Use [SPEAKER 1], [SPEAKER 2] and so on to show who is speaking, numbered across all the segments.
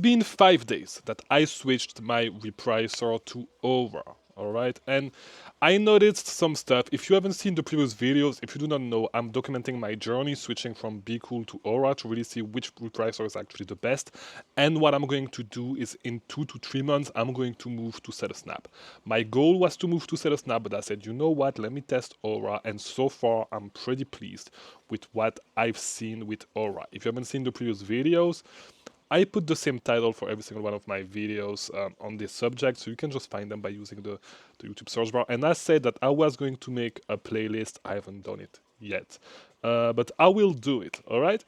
[SPEAKER 1] been 5 days that I switched my Repricer to Aura. Alright, and I noticed some stuff. If you haven't seen the previous videos, if you do not know, I'm documenting my journey switching from Bqool to Aura to really see which Repricer is actually the best. And what I'm going to do is in 2 to 3 months, I'm going to move to SetASnap. My goal was to move to SetASnap, but I said, you know what, let me test Aura. And so far, I'm pretty pleased with what I've seen with Aura. If you haven't seen the previous videos, I put the same title for every single one of my videos on this subject, so you can just find them by using the YouTube search bar. And I said that I was going to make a playlist. I haven't done it yet, but I will do it, all right?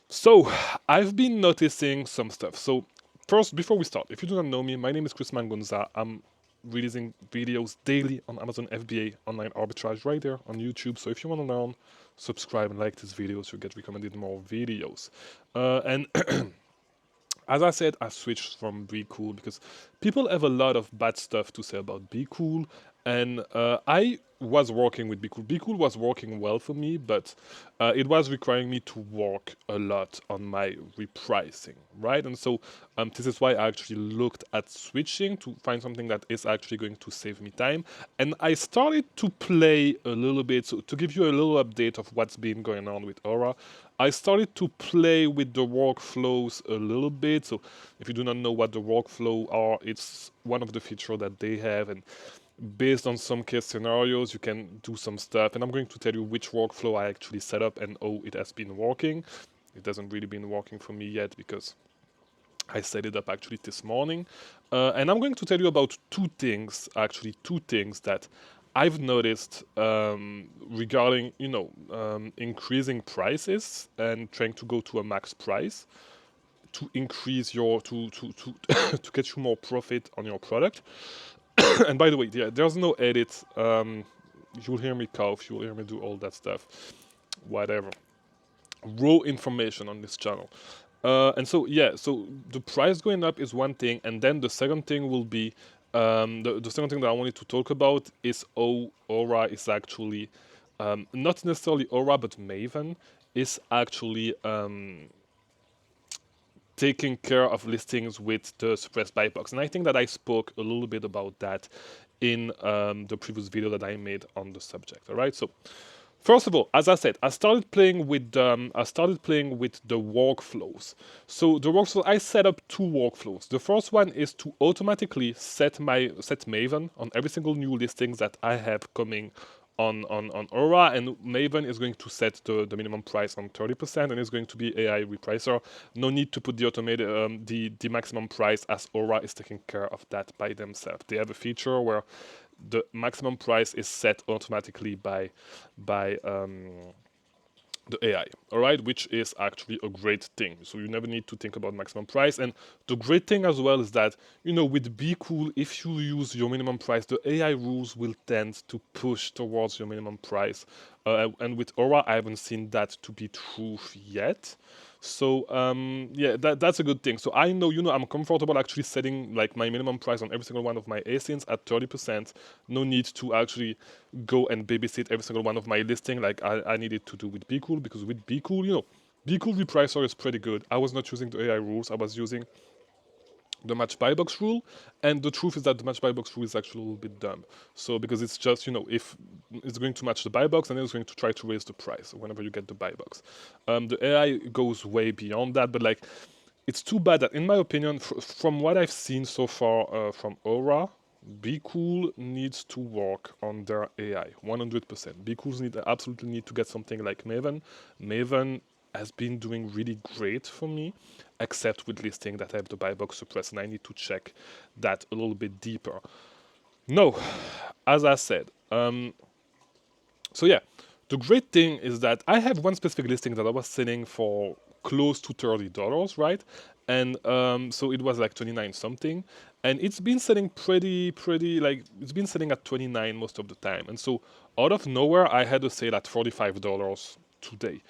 [SPEAKER 1] So, I've been noticing some stuff. So, first, before we start, if you do not know me, my name is Chris Mangonza. I'm releasing videos daily on Amazon FBA online arbitrage right there on YouTube. So, if you want to learn, subscribe and like these videos. You'll get recommended more videos. And as I said, I switched from Bqool because people have a lot of bad stuff to say about Bqool, and I was working with Bqool. Bqool was working well for me, but it was requiring me to work a lot on my repricing, right? And so this is why I actually looked at switching to find something that is actually going to save me time. And I started to play a little bit, so to give you a little update of what's been going on with Aura, I started to play with the workflows a little bit. So if you do not know what the workflow are, it's one of the features that they have, and based on some case scenarios, you can do some stuff. And I'm going to tell you which workflow I actually set up and oh, it has been working. It hasn't really been working for me yet because I set it up actually this morning. And I'm going to tell you about two things that I've noticed regarding, increasing prices and trying to go to a max price to increase your, to to get you more profit on your product. And by the way, yeah, there's no edit. You'll hear me cough, you'll hear me do all that stuff, whatever. Raw information on this channel. And so, yeah, so the price going up is one thing, and then the second thing will be the second thing that I wanted to talk about is Aura is actually not necessarily Aura, but Maven is actually taking care of listings with the suppressed buy box. And I think that I spoke a little bit about that in the previous video that I made on the subject. All right, so first of all, as I said, I started playing with the workflows. So the workflow, I set up two workflows. The first one is to automatically set Maven on every single new listings that I have coming on Aura, and Maven is going to set the minimum price on 30%, and it's going to be AI repricer. No need to put the automated the maximum price, as Aura is taking care of that by themselves. They have a feature where the maximum price is set automatically by the AI, all right, which is actually a great thing. So you never need to think about maximum price. And the great thing as well is that, with Bqool, if you use your minimum price, the AI rules will tend to push towards your minimum price. And with Aura, I haven't seen that to be true yet. So yeah, that's a good thing. So I know, I'm comfortable actually setting like my minimum price on every single one of my ASINs at 30%. No need to actually go and babysit every single one of my listing like I needed to do with Bqool, because with Bqool, Bqool repricer is pretty good. I was not using the AI rules, I was using the match buy box rule, and the truth is that the match buy box rule is actually a little bit dumb. So because it's just, if it's going to match the buy box, and then it's going to try to raise the price whenever you get the buy box. The AI goes way beyond that, but like, it's too bad that, in my opinion, from what I've seen so far from Aura, Bqool needs to work on their AI 100%. Bqool absolutely need to get something like Maven. Maven has been doing really great for me, except with listing that have the buy box suppressed, and I need to check that a little bit deeper. No, as I said, so yeah, the great thing is that I have one specific listing that I was selling for close to $30, right? And so it was like 29 something, and it's been selling pretty like, it's been selling at 29 most of the time. And so out of nowhere, I had a sale at $45 today.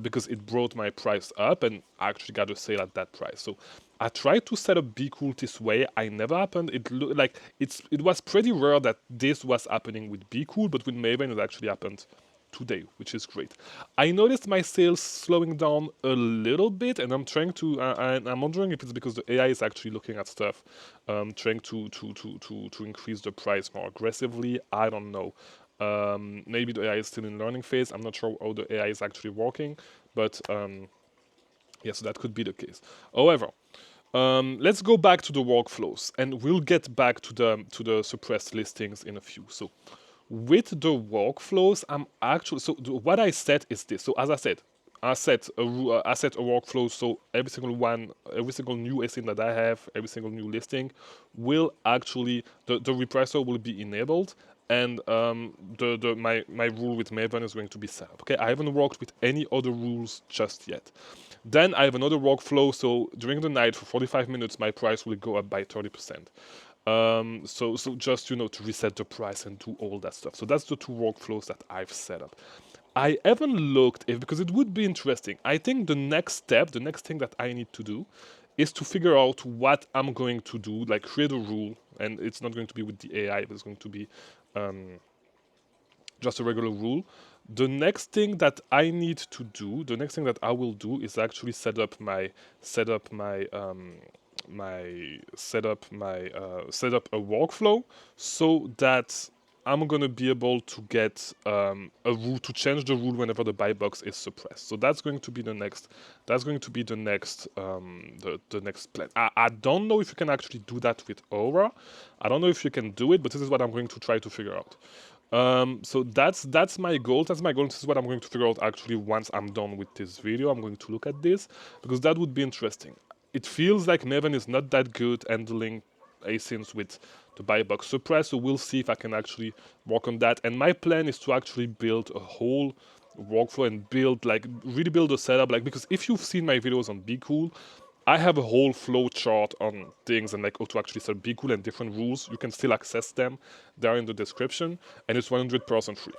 [SPEAKER 1] Because it brought my price up, and I actually got a sale at that price. So I tried to set up Bqool this way. I never happened. It looked like it was pretty rare that this was happening with Bqool, but with Maven it actually happened today, which is great. I noticed my sales slowing down a little bit, and I'm trying to. I'm wondering if it's because the AI is actually looking at stuff, trying to increase the price more aggressively. I don't know. Maybe the AI is still in learning phase. I'm not sure how the AI is actually working, but yeah, so that could be the case. However, let's go back to the workflows, and we'll get back to the suppressed listings in a few. So with the workflows, I'm actually, so what I set is this. So as I said, I set a workflow, so every single new listing that I have, every single new listing will actually, the repressor will be enabled, and my rule with Maven is going to be set up. Okay, I haven't worked with any other rules just yet. Then I have another workflow, so during the night for 45 minutes, my price will go up by 30%. So just, you know, to reset the price and do all that stuff. So that's the two workflows that I've set up. I haven't looked if, because it would be interesting. I think the next step, the next thing that I need to do is to figure out what I'm going to do, like create a rule, and it's not going to be with the AI, but it's going to be just a regular rule. The next thing that I need to do, the next thing that I will do is actually set up a workflow so that I'm gonna be able to get a rule to change the rule whenever the buy box is suppressed. So that's going to be the next. That's going to be the next the next plan. I don't know if you can actually do that with Aura. I don't know if you can do it, but this is what I'm going to try to figure out. So that's my goal. That's my goal. This is what I'm going to figure out actually once I'm done with this video. I'm going to look at this because that would be interesting. It feels like Maven is not that good handling asins with the buy box suppress, so we'll see if I can actually work on that. And my plan is to actually build a whole workflow and build, like, really build a setup, like, because if you've seen my videos on Bqool, I have a whole flow chart on things and like how to actually set Bqool and different rules. You can still access them. They're in the description, and it's 100% free.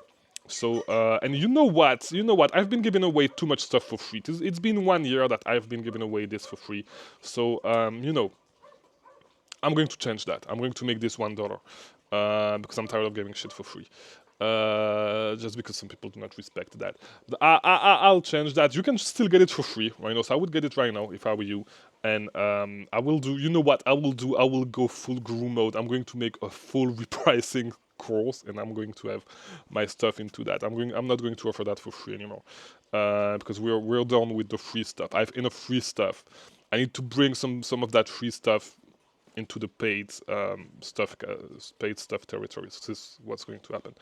[SPEAKER 1] So, and you know what? I've been giving away too much stuff for free. It's been 1 year that I've been giving away this for free. So, you know, I'm going to change that. I'm going to make this $1 because I'm tired of giving shit for free. Just because some people do not respect that. But I'll change that. You can still get it for free right now. So I would get it right now if I were you. And I will do, you know what I will do? I will go full guru mode. I'm going to make a full repricing course, and I'm going to have my stuff into that. I'm not going to offer that for free anymore. Because we're done with the free stuff. I have enough free stuff. I need to bring some of that free stuff into the paid stuff territory. So this is what's going to happen.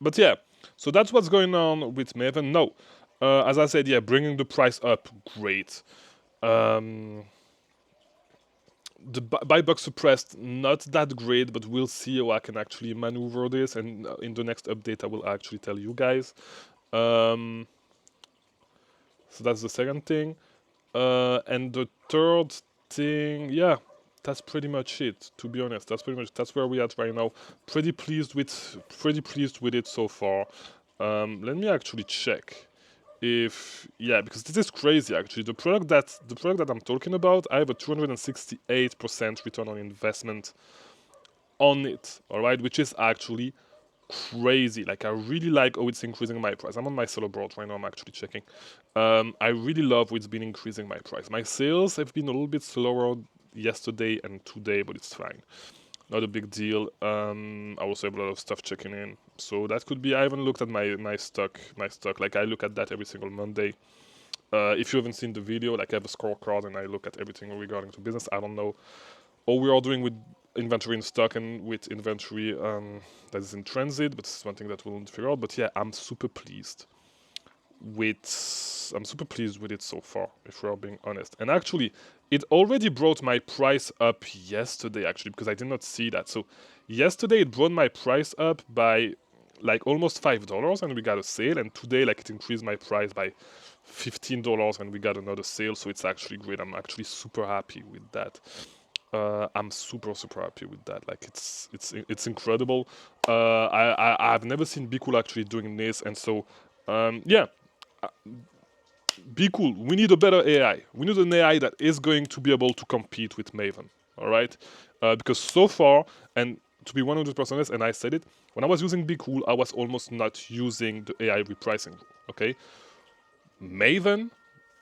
[SPEAKER 1] But yeah, so that's what's going on with Maven. No, as I said, yeah, bringing the price up, great. The buy box suppressed, not that great, but we'll see how I can actually maneuver this. And in the next update, I will actually tell you guys. So that's the second thing. And the third thing, yeah, that's pretty much it. To be honest, that's where we are at right now. Pretty pleased with it so far. Let me actually check if, yeah, because this is crazy actually. The product that I'm talking about, I have a 268% return on investment on it. All right, which is actually crazy. Like, I really like how it's increasing my price. I'm on my seller board right now. I'm actually checking. I really love how it's been increasing my price. My sales have been a little bit slower yesterday and today, but it's fine. Not a big deal. I also have a lot of stuff checking in, so that could be. I haven't looked at my stock. Like, I look at that every single Monday. If you haven't seen the video, like, I have a scorecard and I look at everything regarding to business. I don't know how we are doing with inventory in stock and with inventory that is in transit, but it's one thing that we'll figure out. But yeah, I'm super pleased with it so far, if we're being honest. And actually, it already brought my price up yesterday, actually, because I did not see that. So yesterday it brought my price up by like almost $5, and we got a sale. And today, like, it increased my price by $15, and we got another sale. So it's actually great. I'm actually super happy with that. I'm super happy with that. Like, it's incredible. I've never seen Bqool actually doing this, and so yeah, Bqool, we need a better AI. We need an AI that is going to be able to compete with Maven. All right, because so far, and to be 100% honest, and I said it, when I was using Bqool, I was almost not using the AI repricing rule, okay? Maven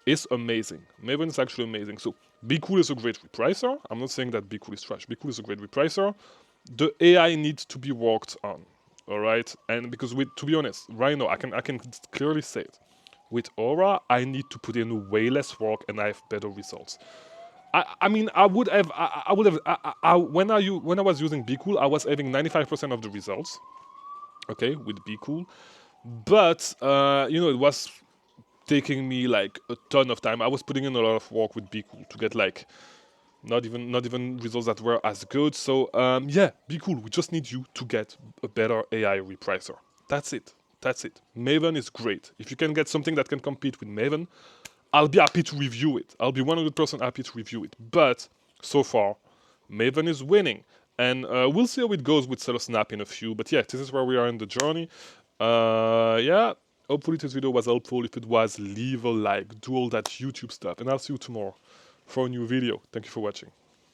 [SPEAKER 1] is amazing. Maven is actually amazing. So Bqool is a great repricer. I'm not saying that Bqool is trash. Bqool is a great repricer. The AI needs to be worked on, all right? And because to be honest, right now, I can clearly say it. With Aura, I need to put in way less work and I have better results. I mean, I would have, when I was using Bqool, I was having 95% of the results, okay, with Bqool. But, it was taking me like a ton of time. I was putting in a lot of work with Bqool to get like not even results that were as good. So yeah, Bqool, we just need you to get a better AI repricer. That's it. That's it. Maven is great. If you can get something that can compete with Maven, I'll be happy to review it. I'll be 100% happy to review it. But so far, Maven is winning. And we'll see how it goes with Snap in a few. But yeah, this is where we are in the journey. Yeah, hopefully this video was helpful. If it was, leave a like, do all that YouTube stuff. And I'll see you tomorrow for a new video. Thank you for watching.